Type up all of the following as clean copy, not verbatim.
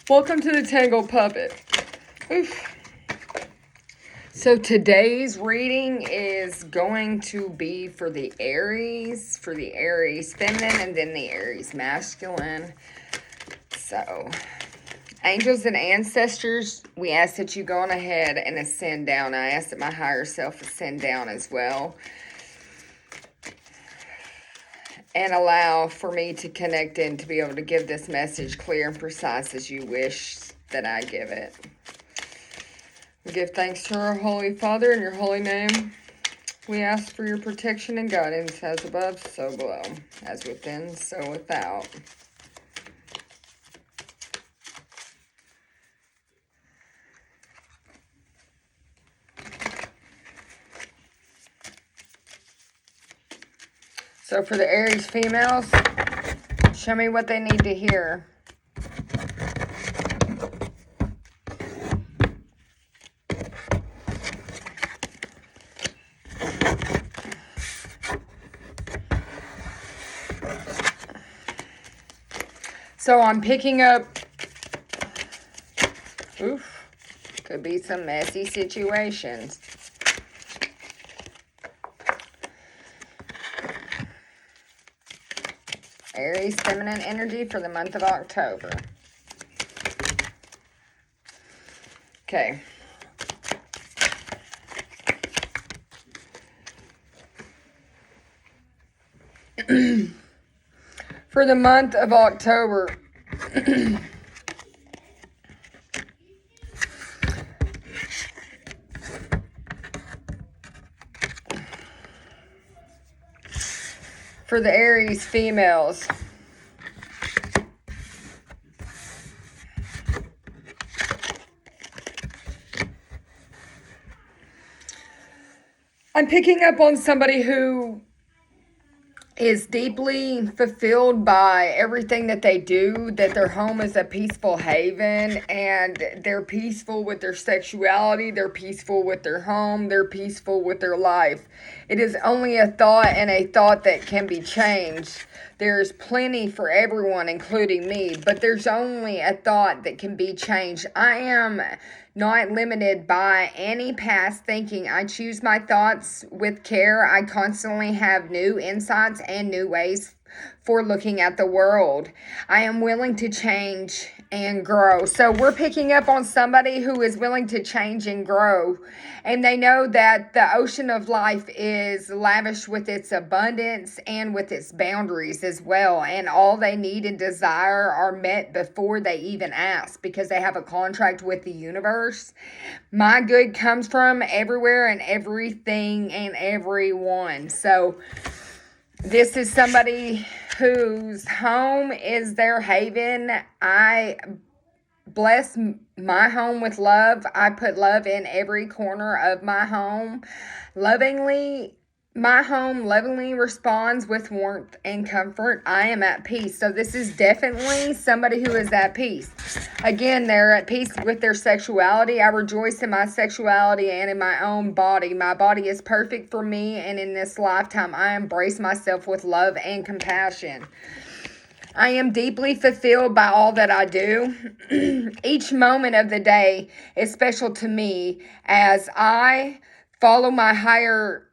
Welcome to the Tangled Puppet. Oof. So today's reading is going to be for the Aries feminine, and then the Aries masculine. So, angels and ancestors, we ask that you go on ahead and ascend down. I ask that my higher self ascend down as well. And allow for me to connect in to be able to give this message clear and precise as you wish that I give it. We give thanks to our Holy Father in your holy name. We ask for your protection and guidance as above, so below. As within, so without. So for the Aries females, show me what they need to hear. So I'm picking up, could be some messy situations. Aries feminine energy for the month of October. Okay. For the month of October, for the Aries females, I'm picking up on somebody who is deeply fulfilled by everything that they do, that their home is a peaceful haven, and they're peaceful with their sexuality, they're peaceful with their home, they're peaceful with their life. It is only a thought, and a thought that can be changed. There's plenty for everyone, including me, but there's only a thought that can be changed. I am not limited by any past thinking. I choose my thoughts with care. I constantly have new insights and new ways for looking at the world. I am willing to change and grow. So we're picking up on somebody who is willing to change and grow. And they know that the ocean of life is lavish with its abundance and with its boundaries as well. And all they need and desire are met before they even ask, because they have a contract with the universe. My good comes from everywhere and everything and everyone. So this is somebody whose home is their haven. I bless my home with love. I put love in every corner of my home. My home lovingly responds with warmth and comfort. I am at peace. So this is definitely somebody who is at peace. Again, they're at peace with their sexuality. I rejoice in my sexuality and in my own body. My body is perfect for me, and in this lifetime, I embrace myself with love and compassion. I am deeply fulfilled by all that I do. Each moment of the day is special to me as I follow my higher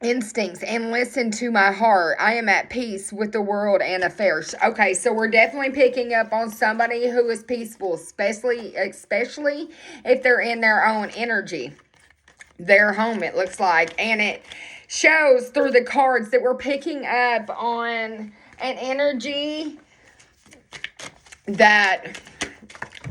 instincts and listen to my heart. I am at peace with the world and affairs. Okay, so we're definitely picking up on somebody who is peaceful, especially if they're in their own energy. Their home, it looks like. And it shows through the cards that we're picking up on an energy that,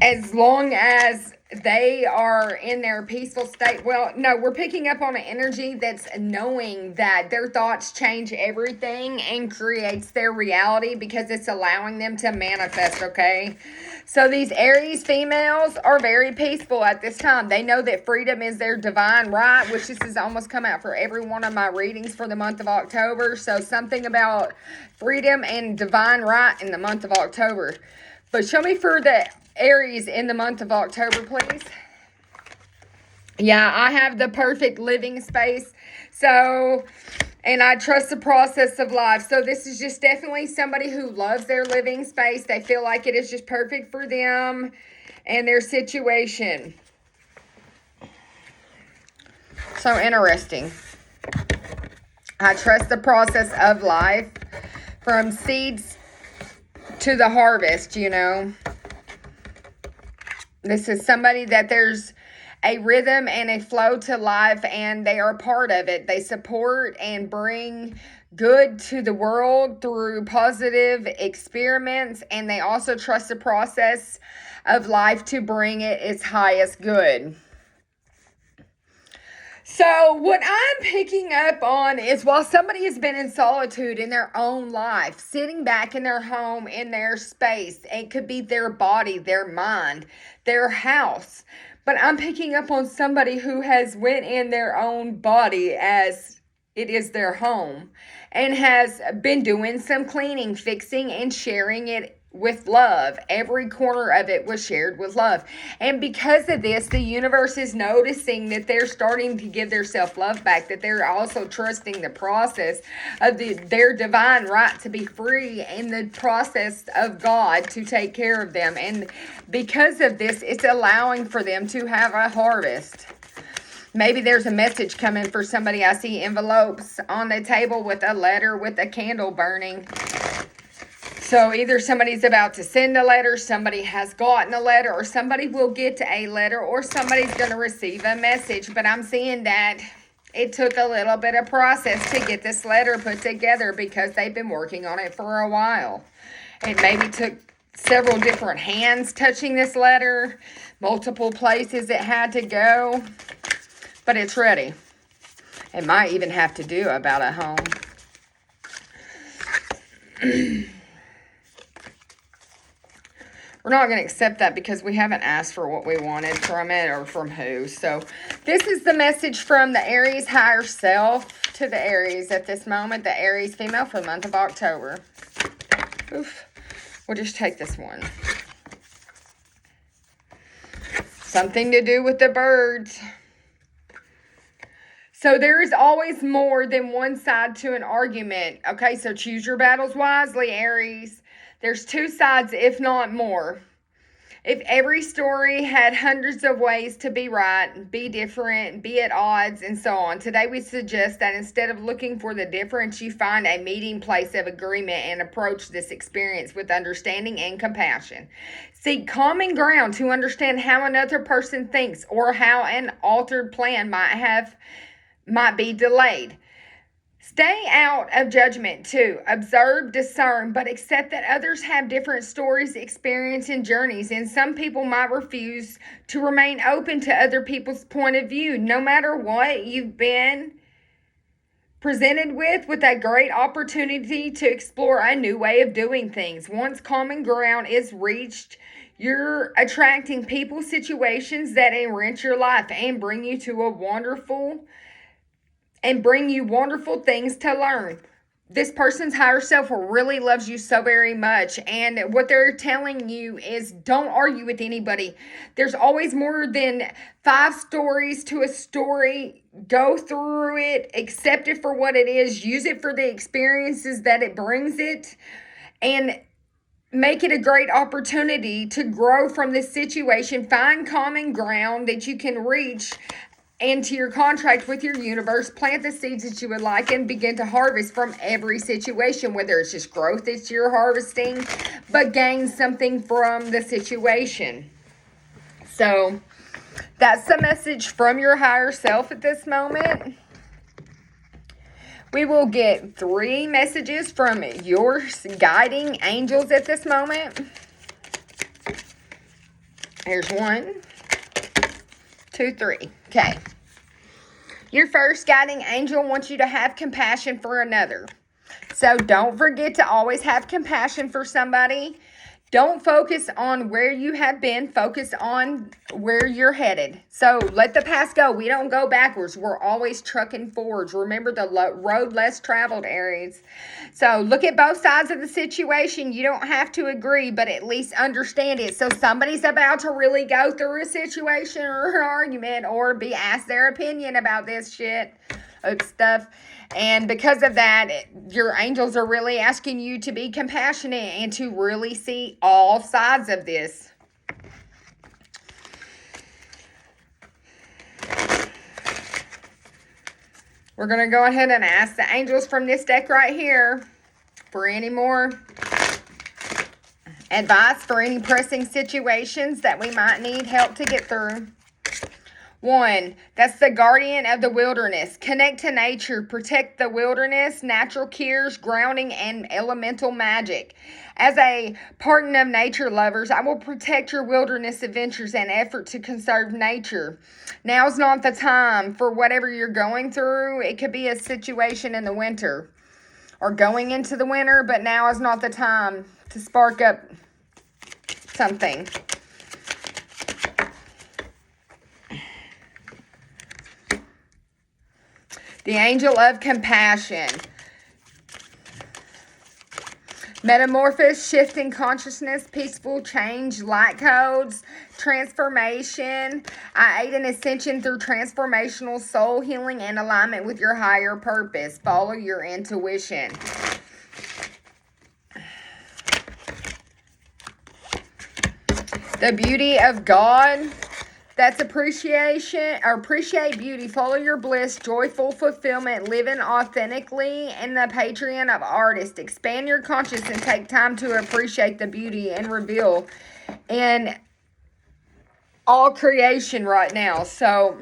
as long as they are in their peaceful state, we're picking up on an energy that's knowing that their thoughts change everything and creates their reality, because it's allowing them to manifest, okay? So these Aries females are very peaceful at this time. They know that freedom is their divine right, which this has almost come out for every one of my readings for the month of October. So something about freedom and divine right in the month of October. But show me for the Aries in the month of October, please. Yeah, I have the perfect living space. So And I trust the process of life. So this is just definitely somebody who loves their living space. They feel like it is just perfect for them and their situation. So interesting. I trust the process of life from seeds to the harvest, you know. This is somebody that there's a rhythm and a flow to life, and they are a part of it. They support and bring good to the world through positive experiments, and they also trust the process of life to bring it its highest good. So what I'm picking up on is while somebody has been in solitude in their own life, sitting back in their home, in their space, it could be their body, their mind, their house. But I'm picking up on somebody who has went in their own body as it is their home and has been doing some cleaning, fixing, and sharing it with love. Every corner of it was shared with love. And because of this, the universe is noticing that they're starting to give their self-love back, that they're also trusting the process of their divine right to be free and the process of God to take care of them. And because of this, it's allowing for them to have a harvest. Maybe there's a message coming for somebody. I see envelopes on the table with a letter with a candle burning. So either somebody's about to send a letter, somebody has gotten a letter, or somebody will get a letter, or somebody's going to receive a message. But I'm seeing that it took a little bit of process to get this letter put together because they've been working on it for a while. It maybe took several different hands touching this letter, multiple places it had to go, but it's ready. It might even have to do about a home. We're not going to accept that because we haven't asked for what we wanted from it or from who. So this is the message from the Aries higher self to the Aries at this moment. The Aries female for the month of October. Oof. We'll just take this one. Something to do with the birds. So there is always more than one side to an argument. Okay, so choose your battles wisely, Aries. There's two sides, if not more. If every story had hundreds of ways to be right, be different, be at odds, and so on, today we suggest that instead of looking for the difference, you find a meeting place of agreement and approach this experience with understanding and compassion. Seek common ground to understand how another person thinks or how an altered plan might be delayed. Stay out of judgment too. Observe, discern, but accept that others have different stories, experience, and journeys, and some people might refuse to remain open to other people's point of view. No matter what you've been presented with a great opportunity to explore a new way of doing things. Once common ground is reached, you're attracting people, situations that enrich your life and bring you wonderful things to learn. This person's higher self really loves you so very much. And what they're telling you is don't argue with anybody. There's always more than 5 stories to a story. Go through it. Accept it for what it is. Use it for the experiences that it brings it. And make it a great opportunity to grow from this situation. Find common ground that you can reach into your contract with your universe, plant the seeds that you would like, and begin to harvest from every situation, whether it's just growth that you're harvesting, but gain something from the situation. So that's the message from your higher self at this moment. We will get 3 messages from your guiding angels at this moment. Here's 1, 2, 3. Okay. Your first guiding angel wants you to have compassion for another. So don't forget to always have compassion for somebody. Don't focus on where you have been. Focus on where you're headed. So let the past go. We don't go backwards. We're always trucking forwards. Remember the road less traveled, Aries. So look at both sides of the situation. You don't have to agree, but at least understand it. So somebody's about to really go through a situation or an argument or be asked their opinion about this shit. stuff. And because of that, your angels are really asking you to be compassionate and to really see all sides of this. We're going to go ahead and ask the angels from this deck right here for any more advice for any pressing situations that we might need help to get through. 1, that's the guardian of the wilderness. Connect to nature, protect the wilderness, natural cures, grounding, and elemental magic. As a partner of nature lovers, I will protect your wilderness adventures and effort to conserve nature. Now's not the time for whatever you're going through. It could be a situation in the winter or going into the winter, but now is not the time to spark up something. The angel of compassion. Metamorphosis, shifting consciousness, peaceful change, light codes, transformation. I aid in ascension through transformational soul healing and alignment with your higher purpose. Follow your intuition. The beauty of God. That's appreciation, or appreciate beauty. Follow your bliss, joyful fulfillment, living authentically, and the Patreon of artists. Expand your consciousness and take time to appreciate the beauty and reveal in all creation right now. So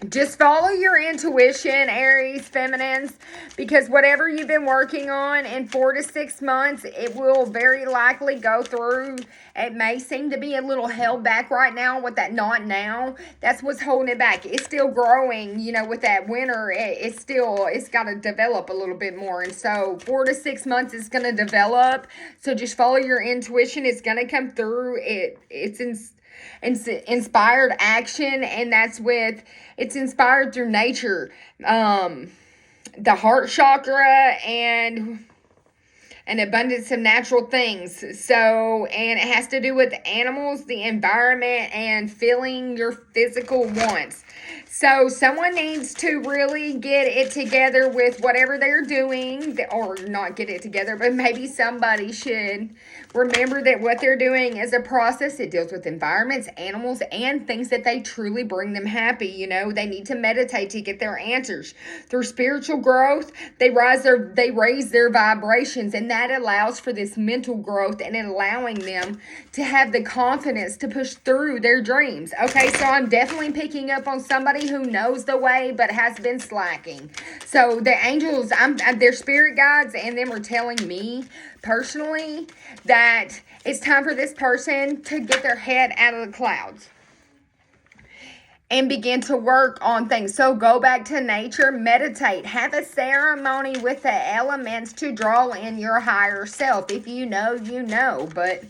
just follow your intuition, Aries, feminines, because whatever you've been working on in 4 to 6 months, it will very likely go through. It may seem to be a little held back right now with that not now. That's what's holding it back. It's still growing, you know, with that winter. It's got to develop a little bit more. And so 4 to 6 months it's going to develop. So just follow your intuition. It's going to come through. It's inspired action, and it's inspired through nature, the heart chakra, and an abundance of natural things. So, and it has to do with animals, the environment, and filling your physical wants. So someone needs to really get it together with whatever they're doing, or not get it together, but maybe somebody should remember that what they're doing is a process. It deals with environments, animals, and things that they truly bring them happy. You know, they need to meditate to get their answers. Through spiritual growth, they raise their vibrations, and that allows for this mental growth and allowing them to have the confidence to push through their dreams. Okay, so I'm definitely picking up on somebody who knows the way but has been slacking. So the angels, their spirit guides and them are telling me personally that it's time for this person to get their head out of the clouds and begin to work on things. So go back to nature, meditate, have a ceremony with the elements to draw in your higher self. If you know, you know. But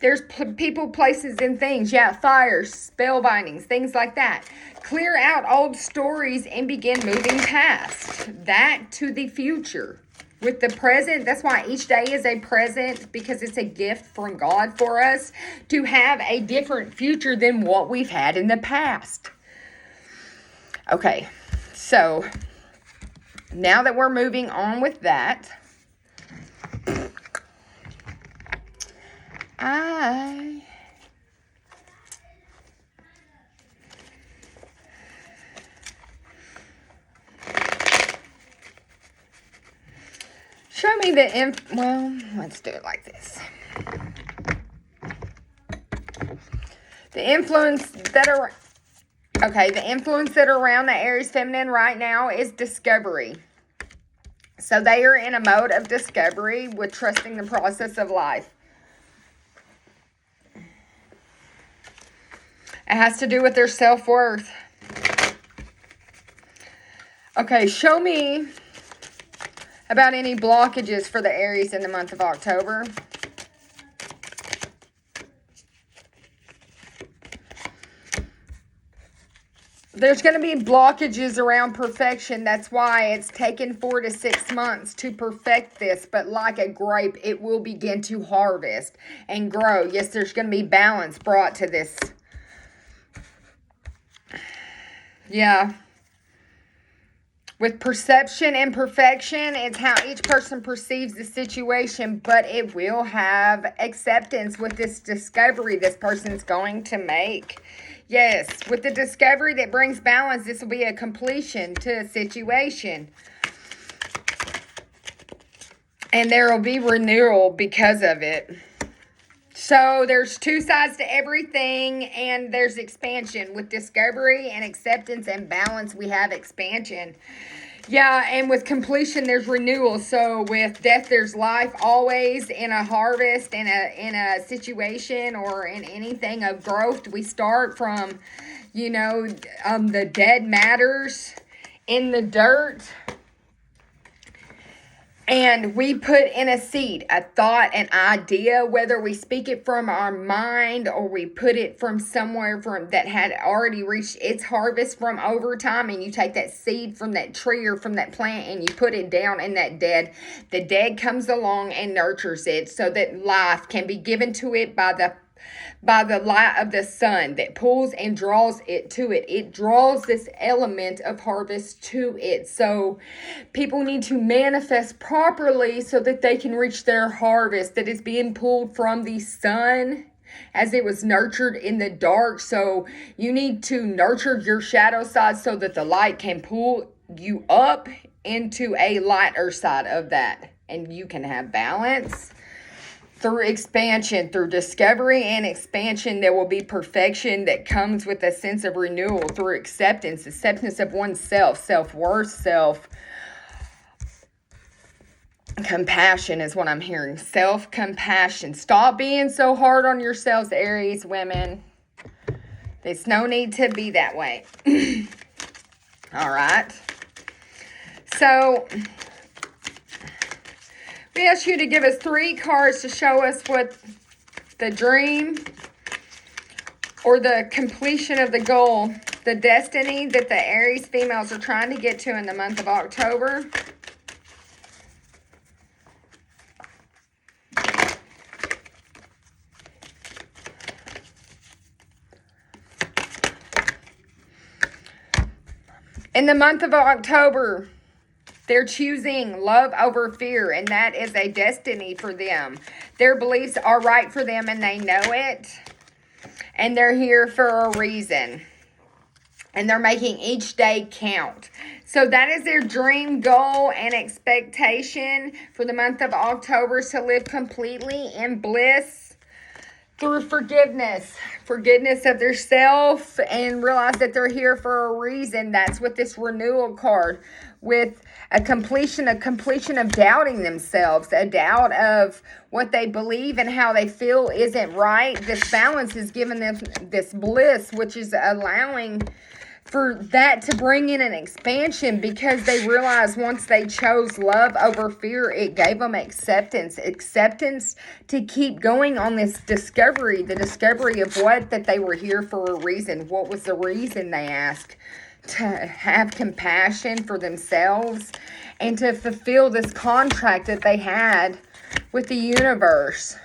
there's people, places, and things. Yeah, fires, spell bindings, things like that. Clear out old stories and begin moving past that to the future. With the present, that's why each day is a present, because it's a gift from God for us to have a different future than what we've had in the past. Okay, so now that we're moving on with that, show me well, let's do it like this. The influence that are around the Aries feminine right now is discovery. So they are in a mode of discovery with trusting the process of life. It has to do with their self-worth. Okay, show me about any blockages for the Aries in the month of October. There's going to be blockages around perfection. That's why it's taken 4 to 6 months to perfect this. But like a grape, it will begin to harvest and grow. Yes, there's going to be balance brought to this. Yeah. With perception and perfection, it's how each person perceives the situation, but it will have acceptance with this discovery this person's going to make. Yes, with the discovery that brings balance, this will be a completion to a situation. And there will be renewal because of it. So there's two sides to everything, and there's expansion. With discovery and acceptance and balance, we have expansion. Yeah, and with completion, there's renewal. So with death, there's life. Always in a harvest, in a situation, or in anything of growth, we start from, the dead matters in the dirt. And we put in a seed, a thought, an idea, whether we speak it from our mind or we put it from somewhere that had already reached its harvest from over time, and you take that seed from that tree or from that plant and you put it down in that dead. The dead comes along and nurtures it so that life can be given to it by the light of the sun that pulls and draws it to it. It draws this element of harvest to it. So people need to manifest properly so that they can reach their harvest that is being pulled from the sun as it was nurtured in the dark. So you need to nurture your shadow side so that the light can pull you up into a lighter side of that, and you can have balance. Through expansion, through discovery and expansion, there will be perfection that comes with a sense of renewal. Through acceptance of oneself, self-worth, self-compassion is what I'm hearing. Self-compassion. Stop being so hard on yourselves, Aries women. There's no need to be that way. All right. So we ask you to give us 3 cards to show us what the dream or the completion of the goal, the destiny that the Aries females are trying to get to in the month of October. In the month of October, they're choosing love over fear, and that is a destiny for them. Their beliefs are right for them, and they know it. And they're here for a reason. And they're making each day count. So that is their dream, goal, and expectation for the month of October, to live completely in bliss through forgiveness of their self, and realize that they're here for a reason. That's what this renewal card, with a completion of doubting themselves, a doubt of what they believe and how they feel isn't right. This balance is giving them this bliss, which is allowing for that to bring in an expansion, because they realize once they chose love over fear, it gave them acceptance to keep going on this discovery, the discovery of that they were here for a reason. What was the reason, they asked? To have compassion for themselves and to fulfill this contract that they had with the universe.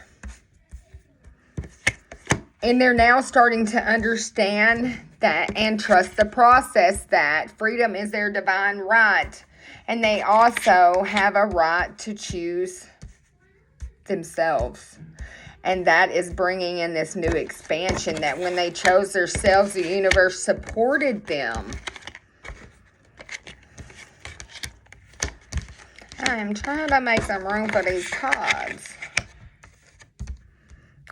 And they're now starting to understand that and trust the process, that freedom is their divine right. And they also have a right to choose themselves. And that is bringing in this new expansion, that when they chose themselves, the universe supported them. I'm trying to make some room for these cards.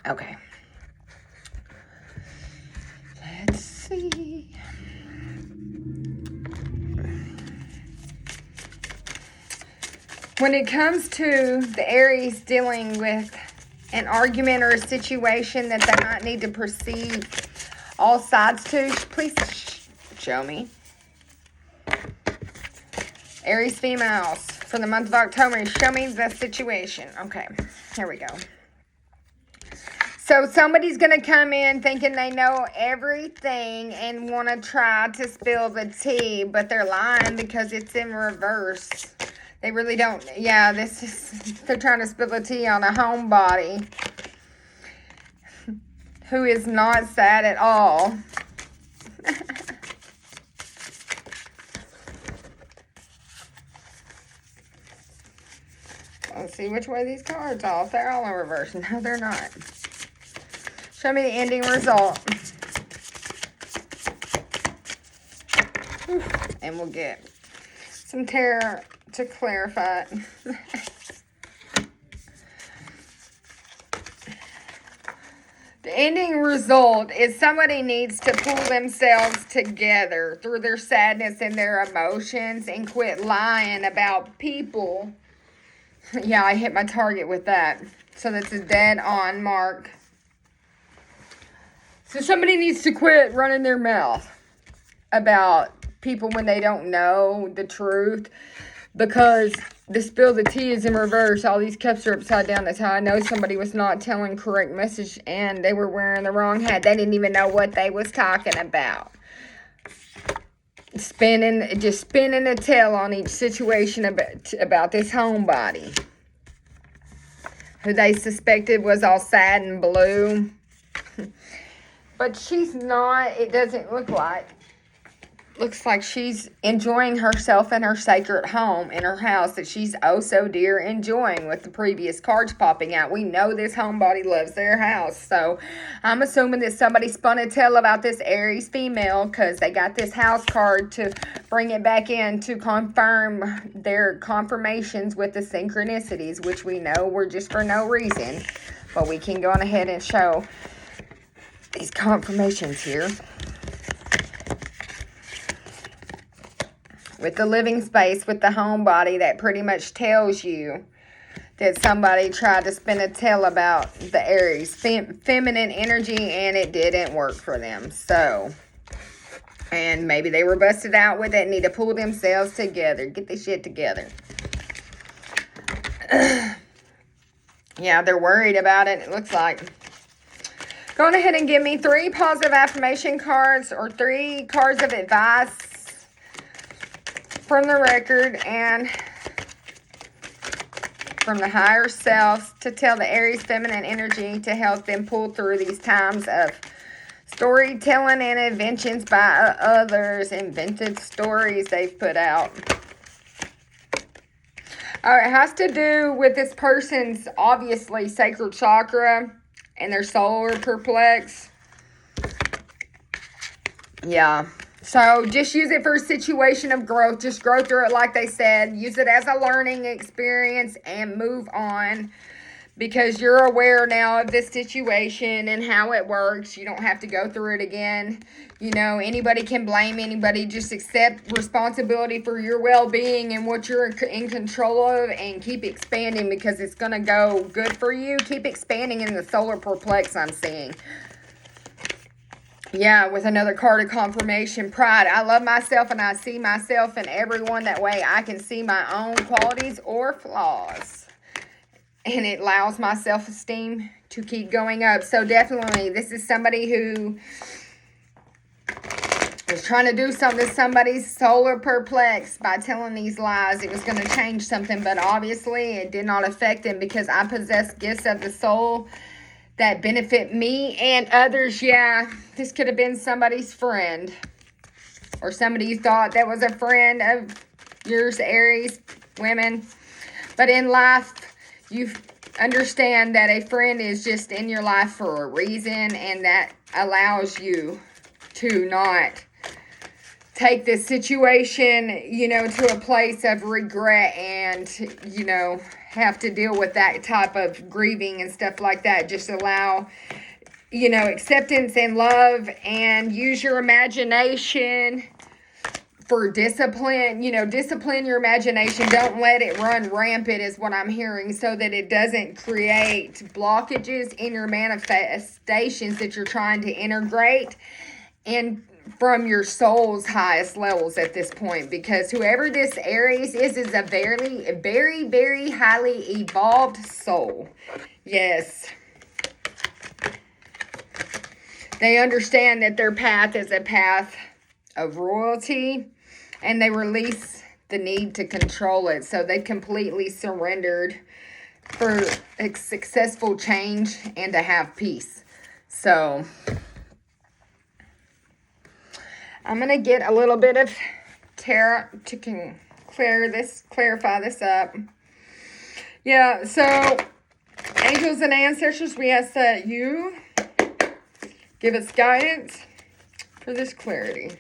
Okay. Let's see. When it comes to the Aries dealing with an argument or a situation that they might need to perceive all sides to, please show me. Aries females, for the month of October, show me the situation. Okay, here we go. So somebody's going to come in thinking they know everything and want to try to spill the tea, but they're lying because it's in reverse. They really don't. Yeah, they're trying to spill the tea on a homebody who is not sad at all. see which way these cards off. They're all in reverse. No, they're not. Show me the ending result. And we'll get some tarot to clarify it. The ending result is somebody needs to pull themselves together through their sadness and their emotions and quit lying about people. Yeah, I hit my target with that. So that's a dead on mark. So somebody needs to quit running their mouth about people when they don't know the truth, because the spill the tea is in reverse. All these cups are upside down. That's how I know somebody was not telling correct message and they were wearing the wrong hat. They didn't even know what they was talking about. Just spinning the tail on each situation about this homebody who they suspected was all sad and blue. But she's not. It doesn't look like. Looks like she's enjoying herself in her sacred home, in her house that she's oh so dear enjoying, with the previous cards popping out. We know this homebody loves their house. So I'm assuming that somebody spun a tale about this Aries female because they got this house card to bring it back in to confirm their confirmations with the synchronicities, which we know were just for no reason. But we can go on ahead and show these confirmations here. With the living space, with the homebody, that pretty much tells you that somebody tried to spin a tale about the Aries feminine energy and it didn't work for them. So, and maybe they were busted out with it, need to pull themselves together, get this shit together. Yeah, they're worried about it, it looks like. Go on ahead and give me 3 positive affirmation cards or 3 cards of advice from the record and from the higher selves to tell the Aries feminine energy to help them pull through these times of storytelling and inventions by others, invented stories they've put out. All right, it has to do with this person's obviously sacral chakra and their solar perplex. Yeah. So just use it for a situation of growth. Just grow through it like they said. Use it as a learning experience and move on, because you're aware now of this situation and how it works. You don't have to go through it again. You know, anybody can blame anybody. Just accept responsibility for your well-being and what you're in control of, and keep expanding, because it's going to go good for you. Keep expanding in the solar perplex I'm seeing. Yeah, with another card of confirmation, pride. I love myself and I see myself in everyone. That way I can see my own qualities or flaws. And it allows my self-esteem to keep going up. So definitely, this is somebody who was trying to do something to somebody's solar perplex by telling these lies. It was going to change something, but obviously it did not affect them, because I possess gifts of the soul that benefit me and others. Yeah, this could have been somebody's friend, or somebody you thought that was a friend of yours, Aries women. But in life, you understand that a friend is just in your life for a reason, and that allows you to not take this situation, you know, to a place of regret and, you know, have to deal with that type of grieving and stuff like that. Just allow, you know, acceptance and love, and use your imagination for discipline. You know, discipline your imagination. Don't let it run rampant is what I'm hearing, so that it doesn't create blockages in your manifestations that you're trying to integrate and from your soul's highest levels at this point. Because whoever this Aries is a very, very, very highly evolved soul. Yes. They understand that their path is a path of royalty, and they release the need to control it. So they completely surrendered for a successful change and to have peace. So I'm going to get a little bit of tarot to clarify this up. Yeah, so angels and ancestors, we ask that you give us guidance for this clarity.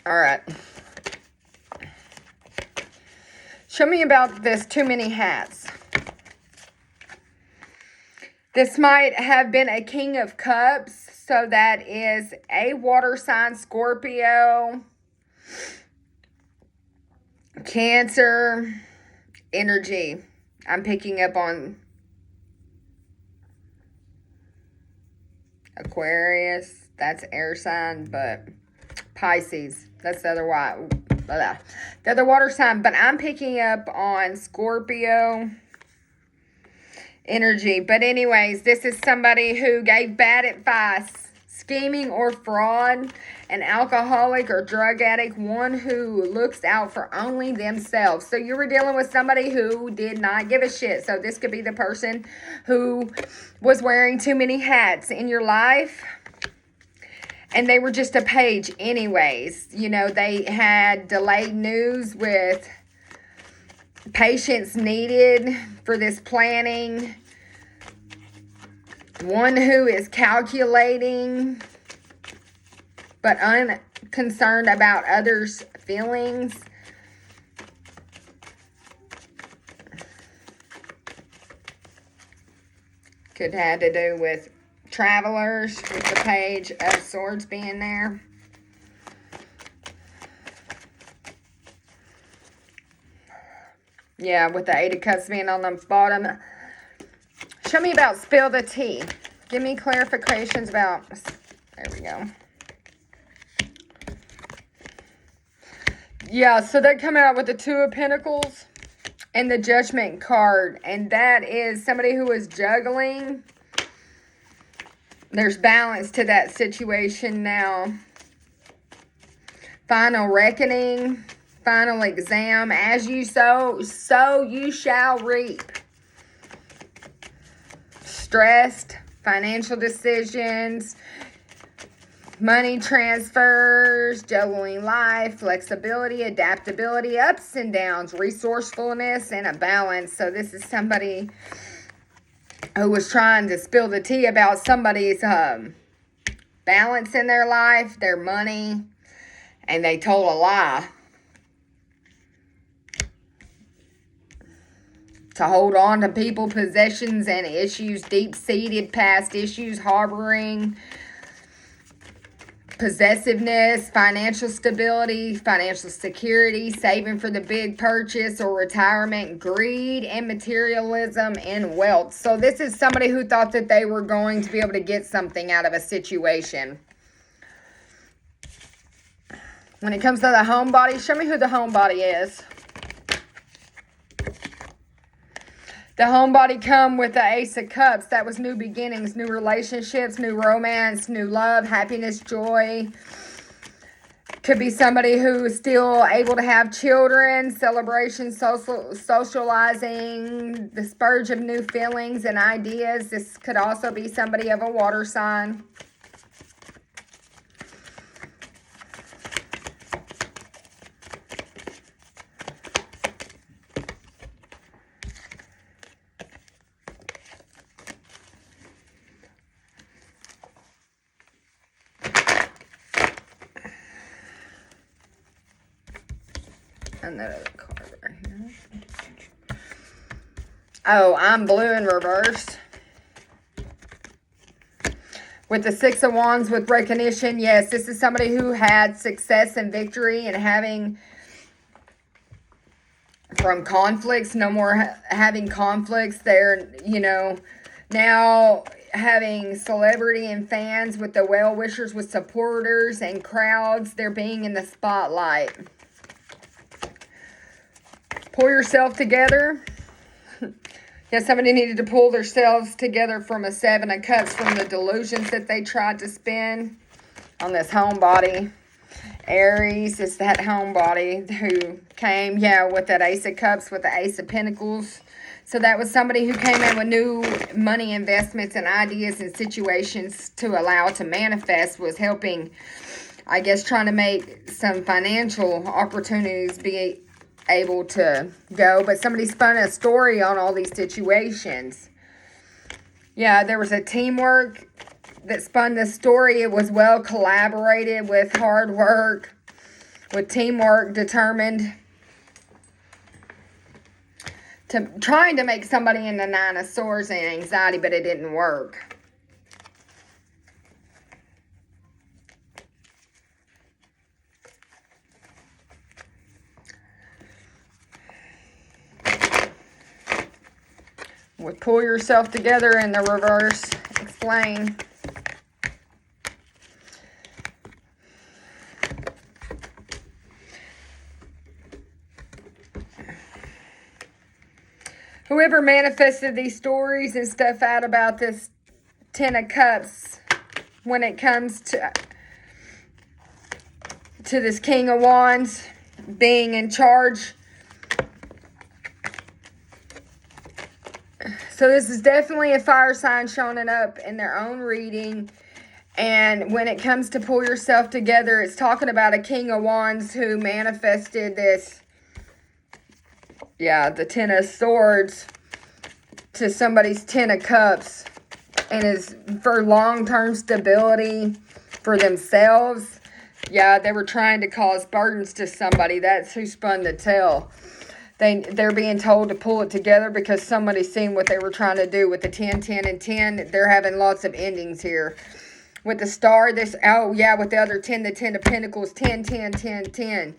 All right. Show me about this too many hats. This might have been a King of Cups, so that is a water sign, Scorpio, Cancer energy. I'm picking up on Aquarius, that's air sign, but Pisces, that's the other the other water sign, but I'm picking up on Scorpio energy. But anyways, this is somebody who gave bad advice, scheming or fraud, an alcoholic or drug addict, one who looks out for only themselves. So you were dealing with somebody who did not give a shit. So this could be the person who was wearing too many hats in your life, and they were just a page anyways. You know, they had delayed news with patience needed for this planning. One who is calculating but unconcerned about others' feelings. Could have to do with travelers, with the Page of Swords being there. Yeah, with the Eight of Cups being on the bottom. Show me about spill the tea. Give me clarifications about... There we go. Yeah, so they're coming out with the Two of Pentacles and the Judgment card. And that is somebody who is juggling. There's balance to that situation now. Final reckoning. Final exam. As you sow, so you shall reap. Stressed. Financial decisions. Money transfers, juggling life, flexibility, adaptability, ups and downs, resourcefulness, and a balance. So this is somebody who was trying to spill the tea about somebody's balance in their life, their money, and they told a lie to hold on to people, possessions, and issues, deep-seated past issues, harboring possessiveness, financial stability, financial security, saving for the big purchase or retirement, greed and materialism and wealth. So this is somebody who thought that they were going to be able to get something out of a situation. When it comes to the homebody, show me who the homebody is. The homebody come with the Ace of Cups. That was new beginnings, new relationships, new romance, new love, happiness, joy. Could be somebody who is still able to have children, celebration, socializing, the spurge of new feelings and ideas. This could also be somebody of a water sign. Another card right here. Oh, I'm blue in reverse. With the Six of Wands with recognition, yes, this is somebody who had success and victory and having from conflicts, no more having conflicts. They're, you know, now having celebrity and fans with the well-wishers, with supporters and crowds. They're being in the spotlight. Pull yourself together. Yeah, somebody needed to pull themselves together from a Seven of Cups, from the delusions that they tried to spin on this homebody. Aries is that homebody who came, yeah, with that Ace of Cups, with the Ace of Pentacles. So that was somebody who came in with new money investments and ideas and situations to allow to manifest, was helping, I guess, trying to make some financial opportunities be able to go, but somebody spun a story on all these situations. Yeah, there was a teamwork that spun the story. It was well collaborated with hard work, with teamwork, determined to trying to make somebody in the Nine of Swords and anxiety, but it didn't work. With pull yourself together in the reverse, explain. Whoever manifested these stories and stuff out about this Ten of Cups, when it comes to this King of Wands being in charge. So this is definitely a fire sign showing up in their own reading. And when it comes to pull yourself together, it's talking about a King of Wands who manifested this, the Ten of Swords to somebody's Ten of Cups. And is for long-term stability for themselves. Yeah, they were trying to cause burdens to somebody. That's who spun the tale. They're being told to pull it together because somebody's seen what they were trying to do with the 10, 10, and 10. They're having lots of endings here. With the star, with the other 10, the 10 of Pentacles, 10, 10, 10, 10.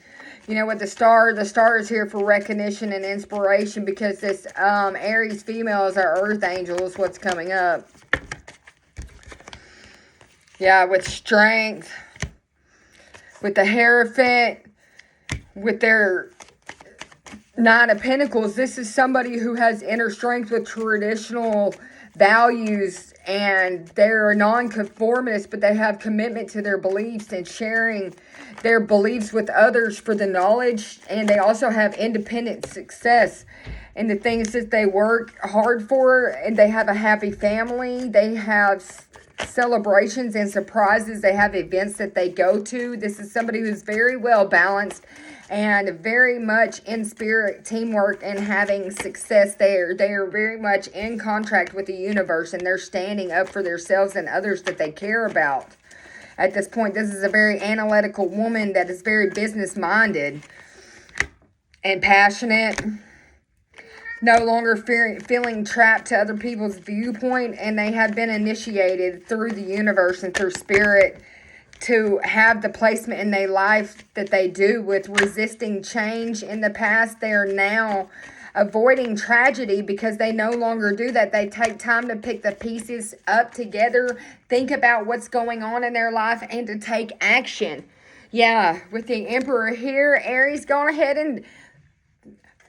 You know, with the star is here for recognition and inspiration because this Aries female is our earth angel is what's coming up. Yeah, with strength, with the Hierophant, with their Nine of Pentacles, this is somebody who has inner strength with traditional values, and they're non-conformist, but they have commitment to their beliefs and sharing their beliefs with others for the knowledge, and they also have independent success in the things that they work hard for, and they have a happy family. They have celebrations and surprises. They have events that they go to. This is somebody who's very well balanced and very much in spirit, teamwork, and having success there. They are very much in contract with the universe, and they're standing up for themselves and others that they care about. At this point, this is a very analytical woman that is very business-minded and passionate, no longer feeling trapped to other people's viewpoint, and they have been initiated through the universe and through spirit to have the placement in their life that they do. With resisting change in the past, they are now avoiding tragedy because they no longer do that. They take time to pick the pieces up together, think about what's going on in their life, and to take action. Yeah, with the Emperor here, Aries, go ahead and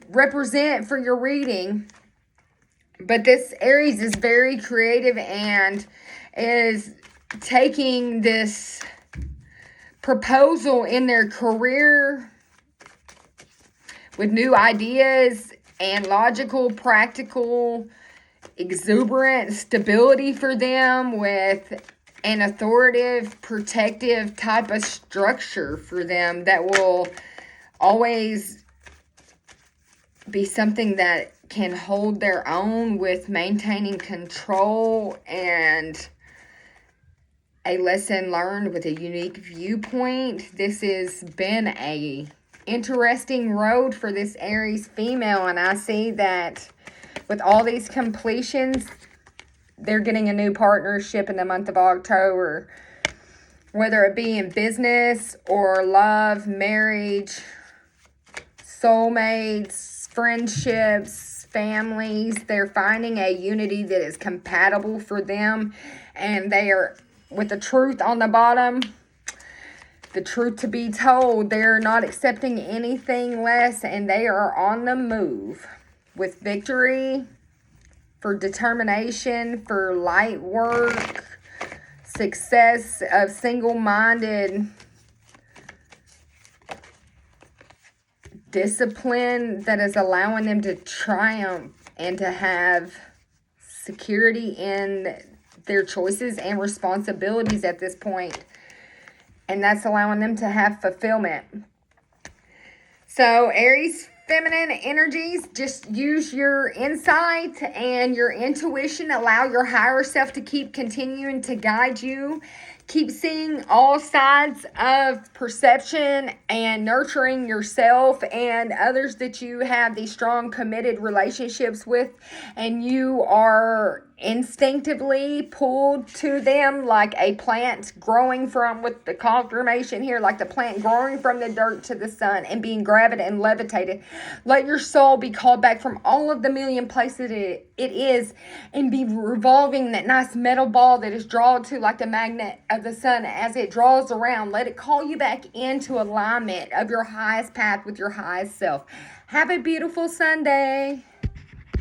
represent for your reading. But this Aries is very creative and is taking this proposal in their career with new ideas and logical, practical, exuberant stability for them, with an authoritative, protective type of structure for them that will always be something that can hold their own, with maintaining control and a lesson learned with a unique viewpoint. This has been a interesting road for this Aries female, and I see that with all these completions, they're getting a new partnership in the month of October, whether it be in business or love, marriage, soulmates, friendships, families. They're finding a unity that is compatible for them, and they are, with the truth on the bottom, the truth to be told, they're not accepting anything less, and they are on the move with victory, for determination, for light work, success of single-minded discipline that is allowing them to triumph and to have security in their choices and responsibilities at this point. And that's allowing them to have fulfillment. So Aries Feminine energies, just use your insight and your intuition. Allow your higher self to keep continuing to guide you. Keep seeing all sides of perception and nurturing yourself and others that you have these strong, committed relationships with, and you are instinctively pulled to them like a plant growing from, with the confirmation here, like the plant growing from the dirt to the sun and being grabbed and levitated. Let your soul be called back from all of the million places it is, and be revolving that nice metal ball that is drawn to like the magnet of the sun as it draws around. Let it call you back into alignment of your highest path with your highest self. Have a beautiful Sunday.